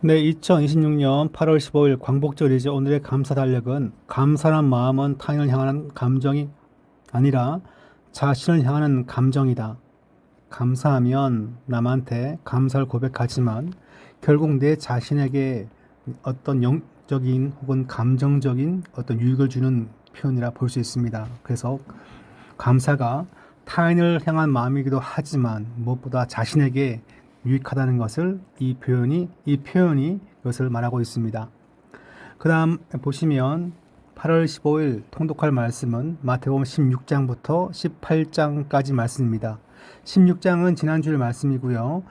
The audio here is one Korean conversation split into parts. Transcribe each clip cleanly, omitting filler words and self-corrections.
네, 2026년 8월 15일 광복절이죠. 오늘의 감사 달력은 감사란 마음은 타인을 향하는 감정이 아니라 자신을 향하는 감정이다. 감사하면 남한테 감사를 고백하지만 결국 내 자신에게 어떤 영적인 혹은 감정적인 어떤 유익을 주는 표현이라 볼 수 있습니다. 그래서 감사가 타인을 향한 마음이기도 하지만 무엇보다 자신에게 유익하다는 것을 이 표현이 이것을 말하고 있습니다. 그 다음 보시면 8월 15일 통독할 말씀은 마태복음 16장부터 18장까지 말씀입니다. 16장은 지난주의 말씀이고요.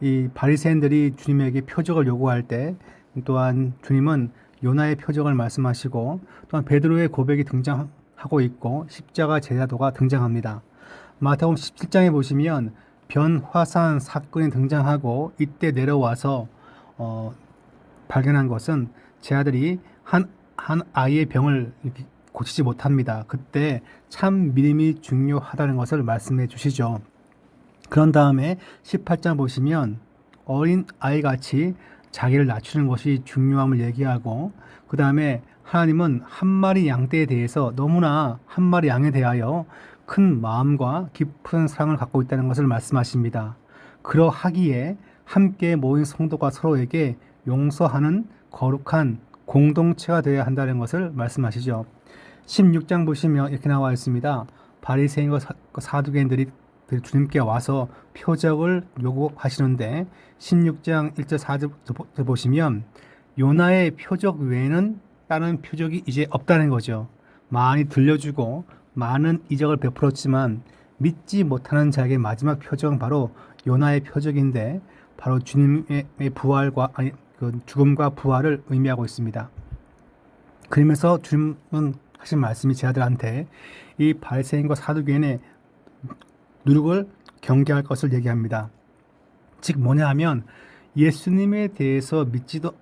이 바리새인들이 주님에게 표적을 요구할 때 또한 주님은 요나의 표적을 말씀하시고 또한 베드로의 고백이 등장하고 있고 십자가 제자도가 등장합니다. 마태복음 17장에 보시면 변화산 사건이 등장하고 이때 내려와서 발견한 것은 제 아들이 한 아이의 병을 고치지 못합니다. 그때 참 믿음이 중요하다는 것을 말씀해 주시죠. 그런 다음에 18장 보시면 어린 아이같이 자기를 낮추는 것이 중요함을 얘기하고 그 다음에 하나님은 한 마리 양떼에 대해서 너무나 한 마리 양에 대하여 큰 마음과 깊은 사랑을 갖고 있다는 것을 말씀하십니다. 그러하기에 함께 모인 성도가 서로에게 용서하는 거룩한 공동체가 되어야 한다는 것을 말씀하시죠. 16장 보시면 이렇게 나와 있습니다. 바리새인과 사두개인들이 주님께 와서 표적을 요구하시는데 16장 1절 4절 보시면 요나의 표적 외에는 다른 표적이 이제 없다는 거죠. 많이 들려주고 많은 이적을 베풀었지만 믿지 못하는 자에게 마지막 표적은 바로 요나의 표적인데 바로 주님의 부활과 그 죽음과 부활을 의미하고 있습니다. 그러면서 주님은 하신 말씀이 제 아들한테 이 바리새인과 사두개인의 누룩을 경계할 것을 얘기합니다. 즉 뭐냐 하면 예수님에 대해서 믿지도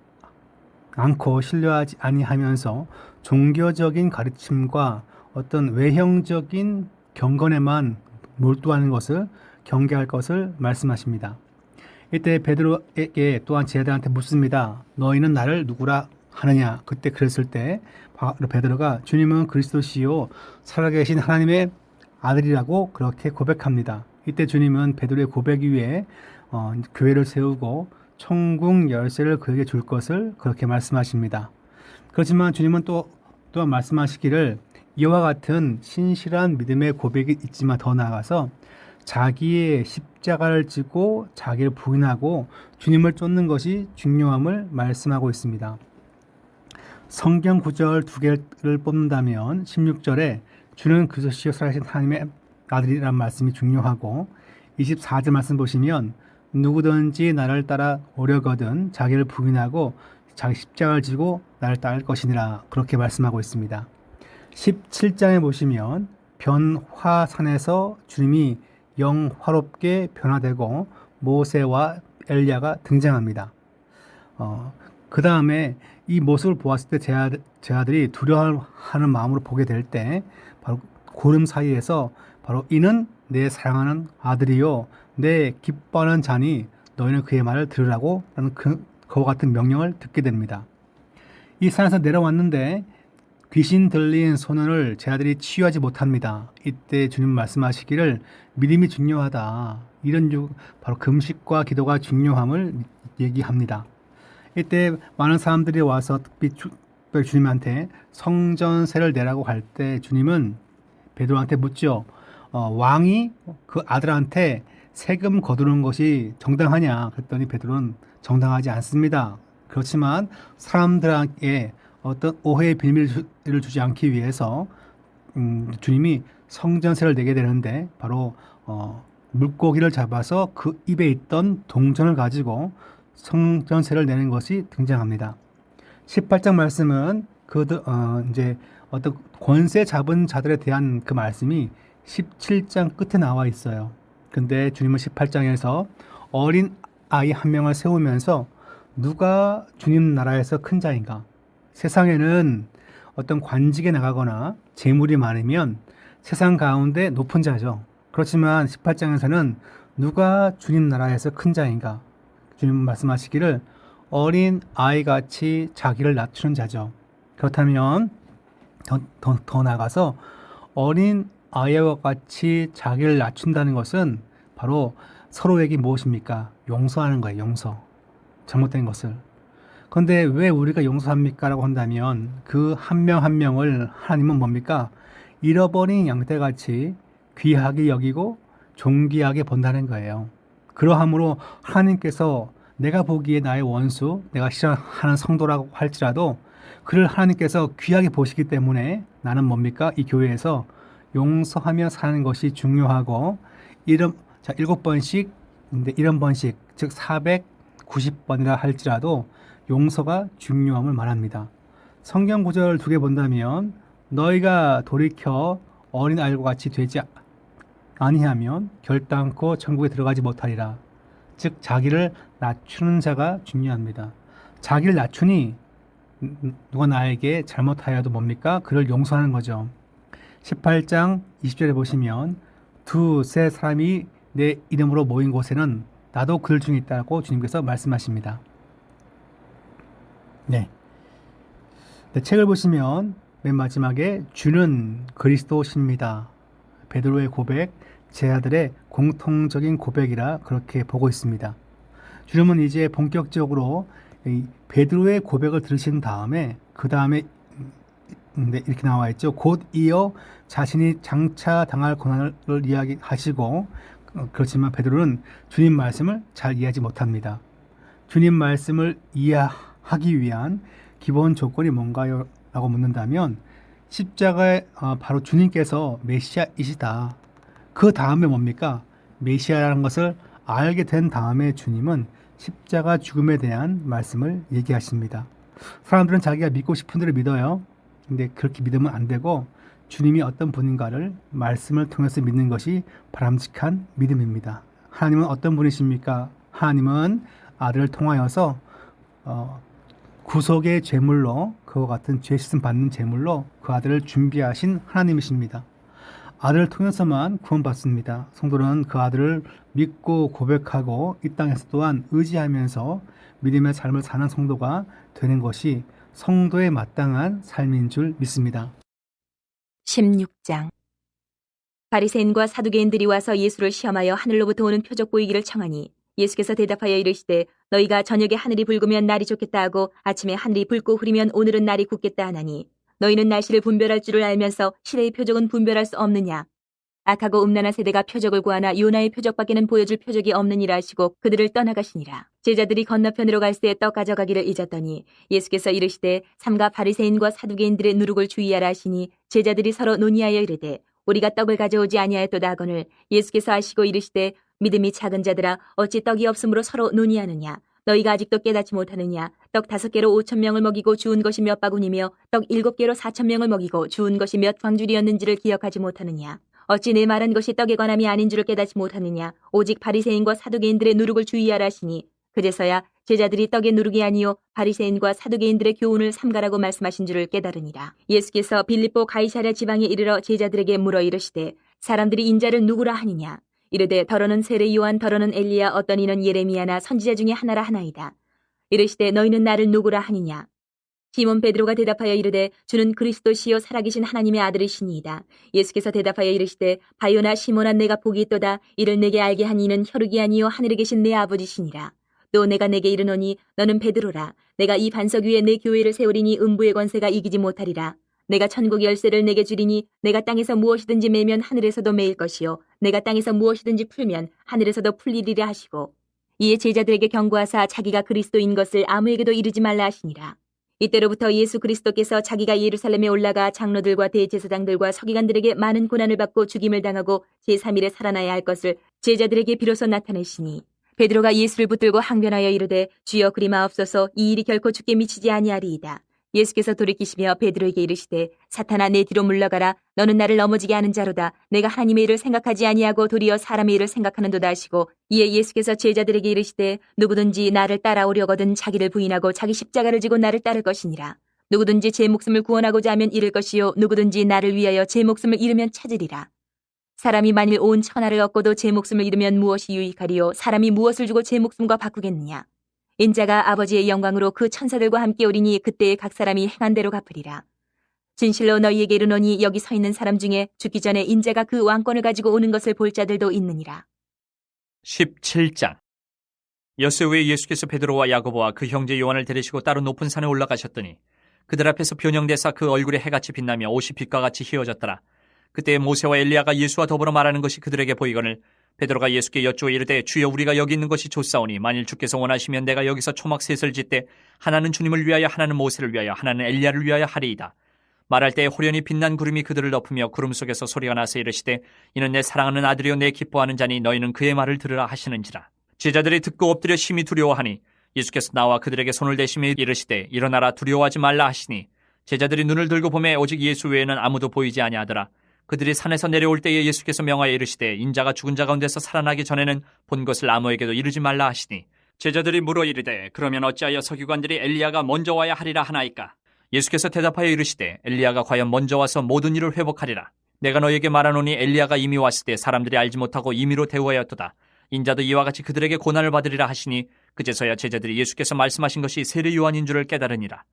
않고 신뢰하지 아니하면서 종교적인 가르침과 어떤 외형적인 경건에만 몰두하는 것을 경계할 것을 말씀하십니다. 이때 베드로에게 또한 제자들한테 묻습니다. 너희는 나를 누구라 하느냐? 그때 그랬을 때 베드로가 주님은 그리스도시요 살아계신 하나님의 아들이라고 그렇게 고백합니다. 이때 주님은 베드로의 고백 위에 교회를 세우고 천국 열쇠를 그에게 줄 것을 그렇게 말씀하십니다. 그렇지만 주님은 또한 말씀하시기를 이와 같은 신실한 믿음의 고백이 있지만 더 나아가서 자기의 십자가를 지고 자기를 부인하고 주님을 쫓는 것이 중요함을 말씀하고 있습니다. 성경 구절 두 개를 뽑는다면 16절에 주는 그리스도시요 살아계신 하나님의 아들이라는 말씀이 중요하고 24절 말씀 보시면 누구든지 나를 따라 오려거든 자기를 부인하고 자기 십자가를 지고 나를 따를 것이니라 그렇게 말씀하고 있습니다. 17장에 보시면 변화산에서 주님이 영화롭게 변화되고 모세와 엘리야가 등장합니다. 그 다음에 이 모습을 보았을 때 제 아들이 두려워하는 마음으로 보게 될 때 바로 구름 사이에서 바로 이는 내 사랑하는 아들이요 내 기뻐하는 자니 너희는 그의 말을 들으라고 라는 그와 같은 명령을 듣게 됩니다. 이 산에서 내려왔는데 귀신 들린 소년을 제 아들이 치유하지 못합니다. 이때 주님 말씀하시기를 믿음이 중요하다. 바로 금식과 기도가 중요함을 얘기합니다. 이때 많은 사람들이 와서 특별히 주님한테 성전세를 내라고 할 때 주님은 베드로한테 묻죠. 왕이 그 아들한테 세금 거두는 것이 정당하냐? 그랬더니 베드로는 정당하지 않습니다. 그렇지만 사람들에게 어떤 오해의 비밀을 주지 않기 위해서 주님이 성전세를 내게 되는데 바로 물고기를 잡아서 그 입에 있던 동전을 가지고 성전세를 내는 것이 등장합니다. 18장 말씀은 이제 어떤 권세 잡은 자들에 대한 그 말씀이 17장 끝에 나와 있어요. 근데 주님은 18장에서 어린 아이 한 명을 세우면서 누가 주님 나라에서 큰 자인가? 세상에는 어떤 관직에 나가거나 재물이 많으면 세상 가운데 높은 자죠. 그렇지만 18장에서는 누가 주님 나라에서 큰 자인가? 주님 말씀하시기를 어린 아이같이 자기를 낮추는 자죠. 그렇다면 더 나아가서 어린 아이와 같이 자기를 낮춘다는 것은 바로 서로에게 무엇입니까? 용서하는 거예요. 용서. 잘못된 것을. 그런데 왜 우리가 용서합니까? 라고 한다면 그 한 명 한 명을 하나님은 뭡니까? 잃어버린 양떼같이 귀하게 여기고 존귀하게 본다는 거예요. 그러함으로 하나님께서 내가 보기에 나의 원수, 내가 싫어하는 성도라고 할지라도 그를 하나님께서 귀하게 보시기 때문에 나는 뭡니까? 이 교회에서 용서하며 사는 것이 중요하고 일곱 번씩, 근데 7번씩, 즉 490번이라 할지라도 용서가 중요함을 말합니다. 성경 구절 2개 본다면 너희가 돌이켜 어린아이와 같이 되지 아니하면 결단코 천국에 들어가지 못하리라. 즉 자기를 낮추는 자가 중요합니다. 자기를 낮추니 누가 나에게 잘못하여도 뭡니까? 그를 용서하는 거죠. 18장 20절에 보시면 두세 사람이 내 이름으로 모인 곳에는 나도 그들 중에 있다고 주님께서 말씀하십니다. 네. 책을 보시면 맨 마지막에 주는 그리스도십니다. 베드로의 고백, 제 아들의 공통적인 고백이라 그렇게 보고 있습니다. 주님은 이제 본격적으로 베드로의 고백을 들으신 다음에 그 다음에 이렇게 나와 있죠. 곧 이어 자신이 장차 당할 고난을 이야기하시고 그렇지만 베드로는 주님 말씀을 잘 이해하지 못합니다. 주님 말씀을 이해하기 위한 기본 조건이 뭔가요? 라고 묻는다면 십자가에 바로 주님께서 메시아이시다. 그 다음에 뭡니까? 메시아라는 것을 알게 된 다음에 주님은 십자가 죽음에 대한 말씀을 얘기하십니다. 사람들은 자기가 믿고 싶은 대로 믿어요. 근데 그렇게 믿으면 안 되고 주님이 어떤 분인가를 말씀을 통해서 믿는 것이 바람직한 믿음입니다. 하나님은 어떤 분이십니까? 하나님은 아들을 통하여서 구속의 제물로 그와 같은 죄 씻음 받는 제물로 그 아들을 준비하신 하나님이십니다. 아들을 통해서만 구원받습니다. 성도는 그 아들을 믿고 고백하고 이 땅에서 또한 의지하면서 믿음의 삶을 사는 성도가 되는 것이 성도의 마땅한 삶인 줄 믿습니다. 16장 바리새인과 사두개인들이 와서 예수를 시험하여 하늘로부터 오는 표적 보이기를 청하니 예수께서 대답하여 이르시되 너희가 저녁에 하늘이 붉으면 날이 좋겠다 하고 아침에 하늘이 붉고 흐리면 오늘은 날이 굳겠다 하나니 너희는 날씨를 분별할 줄을 알면서 시대의 표적은 분별할 수 없느냐. 악하고 음란한 세대가 표적을 구하나 요나의 표적밖에는 보여줄 표적이 없느니라 하시고 그들을 떠나가시니라. 제자들이 건너편으로 갈새 떡 가져가기를 잊었더니 예수께서 이르시되 삼가 바리새인과 사두개인들의 누룩을 주의하라 하시니 제자들이 서로 논의하여 이르되 우리가 떡을 가져오지 아니하였도다 하거늘 예수께서 하시고 이르시되 믿음이 작은 자들아 어찌 떡이 없으므로 서로 논의하느냐. 너희가 아직도 깨닫지 못하느냐. 떡 5개로 5,000명을 먹이고 주운 것이 몇 바구니며 떡 7개로 4,000명을 먹이고 주운 것이 몇 광줄이었는지를 기억하지 못하느냐. 어찌 내 말한 것이 떡의 관함이 아닌 줄을 깨닫지 못하느냐. 오직 바리새인과 사두개인들의 누룩을 주의하라 하시니 그제서야 제자들이 떡의 누룩이 아니요 바리새인과 사두개인들의 교훈을 삼가라고 말씀하신 줄을 깨달으니라. 예수께서 빌립보 가이사랴 지방에 이르러 제자들에게 물어 이르시되 사람들이 인자를 누구라 하느냐. 이르되 더러는 세례 요한 더러는 엘리야 어떤 이는 예레미야나 선지자 중에 하나라 하나이다. 이르시되 너희는 나를 누구라 하느냐. 시몬 베드로가 대답하여 이르되 주는 그리스도시요 살아계신 하나님의 아들이시니이다. 예수께서 대답하여 이르시되 바요나 시몬아 내가 복이 있도다. 이를 내게 알게 한 이는 혈육이 아니요 하늘에 계신 내 아버지시니라. 또 내가 내게 이르노니 너는 베드로라. 내가 이 반석 위에 내 교회를 세우리니 음부의 권세가 이기지 못하리라. 내가 천국 열쇠를 내게 주리니 내가 땅에서 무엇이든지 매면 하늘에서도 매일 것이요 내가 땅에서 무엇이든지 풀면 하늘에서도 풀리리라 하시고 이에 제자들에게 경고하사 자기가 그리스도인 것을 아무에게도 이르지 말라 하시니라. 이때로부터 예수 그리스도께서 자기가 예루살렘에 올라가 장로들과 대제사장들과 서기관들에게 많은 고난을 받고 죽임을 당하고 제3일에 살아나야 할 것을 제자들에게 비로소 나타내시니 베드로가 예수를 붙들고 항변하여 이르되 주여 그리 마옵소서 이 일이 결코 주께 미치지 아니하리이다. 예수께서 돌이키시며 베드로에게 이르시되 사탄아 내 뒤로 물러가라. 너는 나를 넘어지게 하는 자로다. 내가 하나님의 일을 생각하지 아니하고 도리어 사람의 일을 생각하는도다 하시고 이에 예수께서 제자들에게 이르시되 누구든지 나를 따라오려거든 자기를 부인하고 자기 십자가를 지고 나를 따를 것이니라. 누구든지 제 목숨을 구원하고자 하면 잃을 것이요 누구든지 나를 위하여 제 목숨을 잃으면 찾으리라. 사람이 만일 온 천하를 얻고도 제 목숨을 잃으면 무엇이 유익하리요 사람이 무엇을 주고 제 목숨과 바꾸겠느냐. 인자가 아버지의 영광으로 그 천사들과 함께 오리니 그때에 각 사람이 행한 대로 갚으리라. 진실로 너희에게 이르노니 여기 서 있는 사람 중에 죽기 전에 인자가 그 왕권을 가지고 오는 것을 볼 자들도 있느니라. 17장. 엿새 후에 예수께서 베드로와 야고보와 그 형제 요한을 데리시고 따로 높은 산에 올라가셨더니 그들 앞에서 변형되사 그 얼굴에 해같이 빛나며 옷이 빛과 같이 휘어졌더라. 그때 모세와 엘리야가 예수와 더불어 말하는 것이 그들에게 보이거늘 베드로가 예수께 여쭈어 이르되 주여 우리가 여기 있는 것이 좋사오니 만일 주께서 원하시면 내가 여기서 초막 셋을 짓되 하나는 주님을 위하여 하나는 모세를 위하여 하나는 엘리야를 위하여 하리이다. 말할 때에 호련히 빛난 구름이 그들을 덮으며 구름 속에서 소리가 나서 이르시되 이는 내 사랑하는 아들이요 내 기뻐하는 자니 너희는 그의 말을 들으라 하시는지라. 제자들이 듣고 엎드려 심히 두려워하니 예수께서 나와 그들에게 손을 대시며 이르시되 일어나라 두려워하지 말라 하시니 제자들이 눈을 들고 보매 오직 예수 외에는 아무도 보이지 아니하더라. 그들이 산에서 내려올 때에 예수께서 명하여 이르시되 인자가 죽은 자 가운데서 살아나기 전에는 본 것을 아무에게도 이르지 말라 하시니 제자들이 물어 이르되 그러면 어찌하여 서기관들이 엘리야가 먼저 와야 하리라 하나이까. 예수께서 대답하여 이르시되 엘리야가 과연 먼저 와서 모든 일을 회복하리라. 내가 너희에게 말하노니 엘리야가 이미 왔을 때 사람들이 알지 못하고 임의로 대우하였도다. 인자도 이와 같이 그들에게 고난을 받으리라 하시니 그제서야 제자들이 예수께서 말씀하신 것이 세례 요한인 줄을 깨달으니라.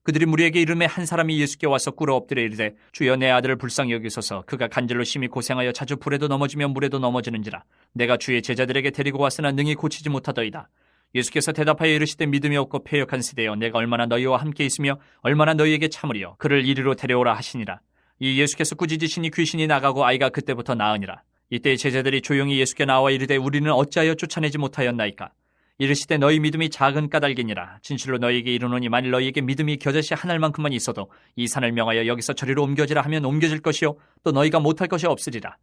그들이 무리에게 이르매 한 사람이 예수께 와서 꿇어 엎드려 이르되 주여 내 아들을 불쌍히 여기소서. 그가 간절로 심히 고생하여 자주 불에도 넘어지며 물에도 넘어지는지라. 내가 주의 제자들에게 데리고 왔으나 능히 고치지 못하더이다. 예수께서 대답하여 이르시되 믿음이 없고 패역한 세대여 내가 얼마나 너희와 함께 있으며 얼마나 너희에게 참으리요 그를 이리로 데려오라 하시니라. 이 예수께서 꾸짖으시니 귀신이 나가고 아이가 그때부터 나으니라. 이때 제자들이 조용히 예수께 나와 이르되 우리는 어찌하여 쫓아내지 못하였나이까. 이르시되 너희 믿음이 작은 까닭이니라. 진실로 너희에게 이르노니 만일 너희에게 믿음이 겨자씨 한 알만큼만 있어도 이 산을 명하여 여기서 저리로 옮겨지라 하면 옮겨질 것이요 또 너희가 못할 것이 없으리라.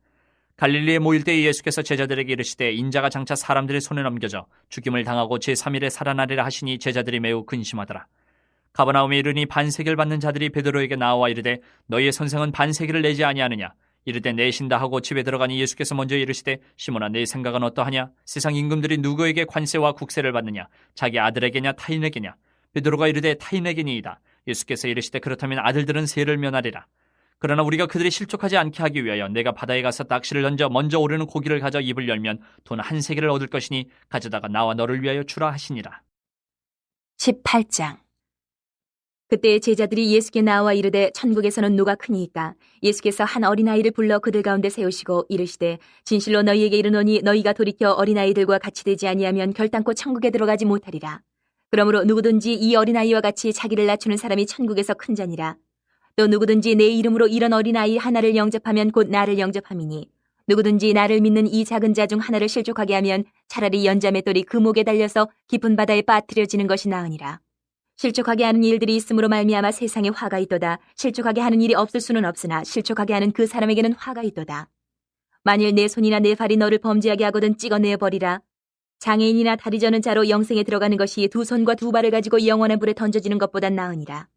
갈릴리에 모일 때에 예수께서 제자들에게 이르시되 인자가 장차 사람들의 손에 넘겨져 죽임을 당하고 제3일에 살아나리라 하시니 제자들이 매우 근심하더라. 가버나움에 이르니 반세계를 받는 자들이 베드로에게 나와 이르되 너희의 선생은 반세계를 내지 아니하느냐. 이르되 내신다 하고 집에 들어가니 예수께서 먼저 이르시되 시몬아 내 생각은 어떠하냐. 세상 임금들이 누구에게 관세와 국세를 받느냐. 자기 아들에게냐 타인에게냐. 베드로가 이르되 타인에게니이다. 예수께서 이르시되 그렇다면 아들들은 세를 면하리라. 그러나 우리가 그들이 실족하지 않게 하기 위하여 내가 바다에 가서 낚시를 던져 먼저 오르는 고기를 가져 입을 열면 돈 한 세겔을 얻을 것이니 가져다가 나와 너를 위하여 주라 하시니라. 18장. 그때 제자들이 예수께 나와 이르되 천국에서는 누가 크니이까. 예수께서 한 어린아이를 불러 그들 가운데 세우시고 이르시되 진실로 너희에게 이르노니 너희가 돌이켜 어린아이들과 같이 되지 아니하면 결단코 천국에 들어가지 못하리라. 그러므로 누구든지 이 어린아이와 같이 자기를 낮추는 사람이 천국에서 큰 자니라. 또 누구든지 내 이름으로 이런 어린아이 하나를 영접하면 곧 나를 영접함이니 누구든지 나를 믿는 이 작은 자 중 하나를 실족하게 하면 차라리 연자맷돌이 그 목에 달려서 깊은 바다에 빠뜨려지는 것이 나으니라. 실족하게 하는 일들이 있음으로 말미암아 세상에 화가 있도다. 실족하게 하는 일이 없을 수는 없으나 실족하게 하는 그 사람에게는 화가 있도다. 만일 내 손이나 내 발이 너를 범죄하게 하거든 찍어내어 버리라. 장애인이나 다리 저는 자로 영생에 들어가는 것이 두 손과 두 발을 가지고 영원한 불에 던져지는 것보단 나으니라.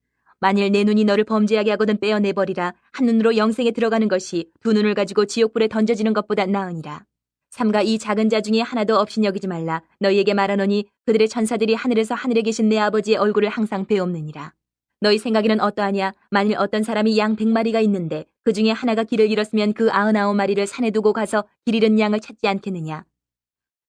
만일 내 눈이 너를 범죄하게 하거든 빼어내버리라. 한 눈으로 영생에 들어가는 것이 두 눈을 가지고 지옥불에 던져지는 것보다 나으니라. 삼가 이 작은 자 중에 하나도 없이 여기지 말라. 너희에게 말하노니 그들의 천사들이 하늘에서 하늘에 계신 내 아버지의 얼굴을 항상 배옵느니라. 너희 생각에는 어떠하냐? 만일 어떤 사람이 양 100마리가 있는데 그 중에 하나가 길을 잃었으면 그 99마리를 산에 두고 가서 길 잃은 양을 찾지 않겠느냐?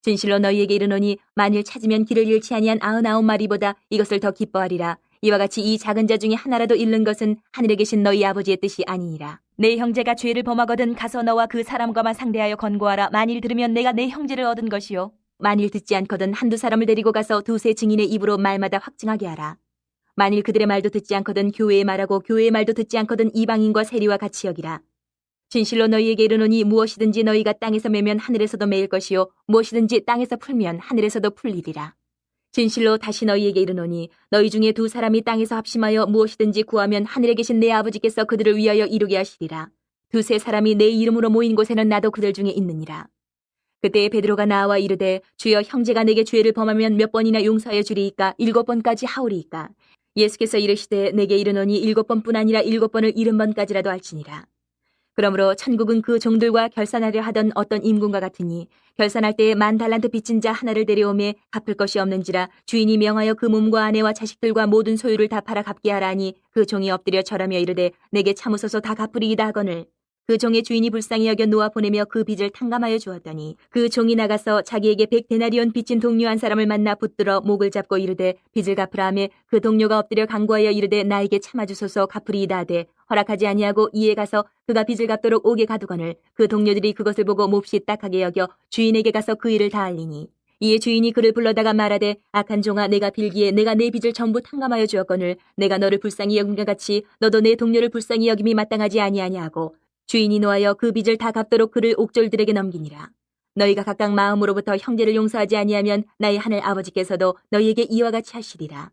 진실로 너희에게 이르노니 만일 찾으면 길을 잃지 아니한 99마리보다 이것을 더 기뻐하리라. 이와 같이 이 작은 자 중에 하나라도 잃는 것은 하늘에 계신 너희 아버지의 뜻이 아니니라. 내 형제가 죄를 범하거든 가서 너와 그 사람과만 상대하여 권고하라. 만일 들으면 내가 내 형제를 얻은 것이요. 만일 듣지 않거든 한두 사람을 데리고 가서 두세 증인의 입으로 말마다 확증하게 하라. 만일 그들의 말도 듣지 않거든 교회의 말하고 교회의 말도 듣지 않거든 이방인과 세리와 같이 여기라. 진실로 너희에게 이르노니 무엇이든지 너희가 땅에서 매면 하늘에서도 매일 것이요 무엇이든지 땅에서 풀면 하늘에서도 풀리리라. 진실로 다시 너희에게 이르노니 너희 중에 두 사람이 땅에서 합심하여 무엇이든지 구하면 하늘에 계신 내 아버지께서 그들을 위하여 이루게 하시리라. 두세 사람이 내 이름으로 모인 곳에는 나도 그들 중에 있느니라. 그때 베드로가 나와 이르되 주여 형제가 내게 죄를 범하면 몇 번이나 용서하여 주리이까 7번까지 하오리이까. 예수께서 이르시되 내게 이르노니 7번뿐 아니라 7번을 70번까지라도 할지니라. 그러므로 천국은 그 종들과 결산하려 하던 어떤 임금과 같으니 결산할 때에 10,000달란트 빚진 자 하나를 데려오매 갚을 것이 없는지라 주인이 명하여 그 몸과 아내와 자식들과 모든 소유를 다 팔아 갚게 하라니 그 종이 엎드려 절하며 이르되 내게 참으소서 다 갚으리이다 하거늘 그 종의 주인이 불쌍히 여겨 놓아 보내며 그 빚을 탕감하여 주었더니 그 종이 나가서 자기에게 100데나리온 빚진 동료 한 사람을 만나 붙들어 목을 잡고 이르되 빚을 갚으라 하매 그 동료가 엎드려 간구하여 이르되 나에게 참아주소서 갚으리이다 하되 허락하지 아니하고 이에 가서 그가 빚을 갚도록 옥에 가두거늘 그 동료들이 그것을 보고 몹시 딱하게 여겨 주인에게 가서 그 일을 다 알리니 이에 주인이 그를 불러다가 말하되 악한 종아 내가 빌기에 내가 내 빚을 전부 탕감하여 주었거늘 내가 너를 불쌍히 여김과 같이 너도 내 동료를 불쌍히 여김이 마땅하지 아니하냐 하고 주인이 노하여 그 빚을 다 갚도록 그를 옥졸들에게 넘기니라. 너희가 각각 마음으로부터 형제를 용서하지 아니하면 나의 하늘 아버지께서도 너희에게 이와 같이 하시리라.